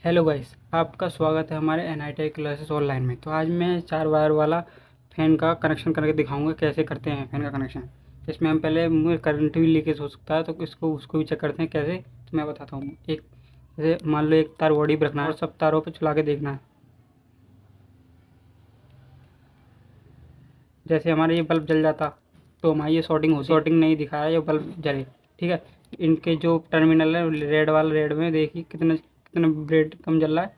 Hello guys, आपका स्वागत है हमारे एनआईटी क्लासेस ऑनलाइन में। तो आज मैं 4 वायर वाला फ़ैन का कनेक्शन करके दिखाऊंगा कैसे करते हैं फ़ैन का कनेक्शन। इसमें हम पहले मुझे करंट भी लीकेज हो सकता है, तो इसको उसको भी चेक करते हैं कैसे। तो मैं बताता हूँ। एक जैसे मान लो एक तार बॉडी पर रखना है और सब तारों पर चला के देखना है। जैसे हमारा ये बल्ब जल जाता तो हमारी ये शॉर्टिंग नहीं दिखाया, ये बल्ब जले। ठीक है, इनके जो टर्मिनल है रेड वाला, रेड में देखिए कितना कितना ब्रेड कम जल रहा है।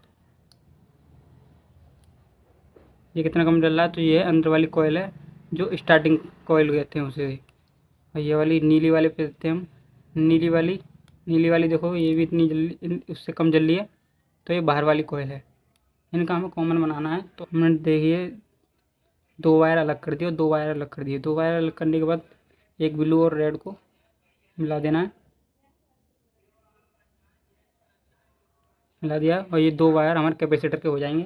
ये कितना कम चल रहा है, तो ये अंदर वाली कॉयल है जो स्टार्टिंग कॉयल कहते हैं उसे। और ये वाली नीली वाले पे देते हैं हम। नीली वाली देखो, ये भी इतनी जल्दी उससे कम जल रही है, तो ये बाहर वाली कॉयल है। इनका हमें कॉमन बनाना है। तो हमने देखिए दो वायर अलग कर दिए और दो वायर अलग कर दिए। दो वायर अलग करने के बाद एक ब्लू और रेड को मिला देना है। मिला दिया और ये दो वायर हमारे कैपेसिटर के हो जाएंगे।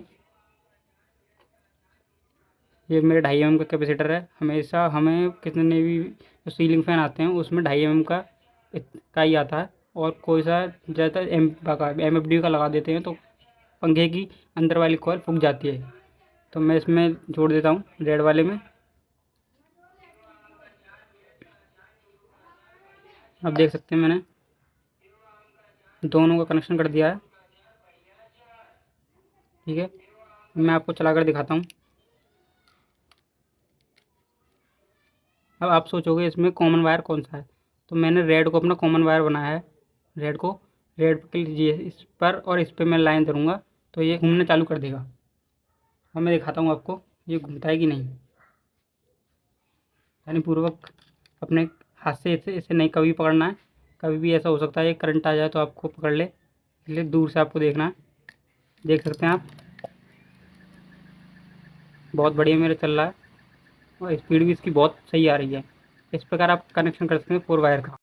ये मेरे 2.5 mm का कैपेसिटर है। हमेशा हमें कितने भी जो सीलिंग फ़ैन आते हैं उसमें 2.5 mm का ही आता है, और कोई सा ज़्यादातर MFD का लगा देते हैं, तो पंखे की अंदर वाली कॉइल फूक जाती है। तो मैं इसमें जोड़ देता हूँ रेड वाले में। आप देख सकते हैं मैंने दोनों का कनेक्शन कर दिया है। ठीक है, मैं आपको चला कर दिखाता हूँ। अब आप सोचोगे इसमें कॉमन वायर कौन सा है, तो मैंने रेड को अपना कॉमन वायर बनाया है। रेड को रेड के लीजिए, इस पर और इस पर मैं लाइन करूँगा तो ये घूमना चालू कर देगा। अब मैं दिखाता हूँ आपको ये घूमता है कि नहीं। यानी पूर्वक अपने हाथ से इसे इसे नहीं कभी पकड़ना है। कभी भी ऐसा हो सकता है ये करंट आ जाए तो आपको पकड़ ले, इसलिए दूर से आपको देखना है। देख सकते हैं आप, बहुत बढ़िया मेरा चल रहा है और स्पीड भी इसकी बहुत सही आ रही है। इस प्रकार आप कनेक्शन कर सकते हैं 4 वायर का।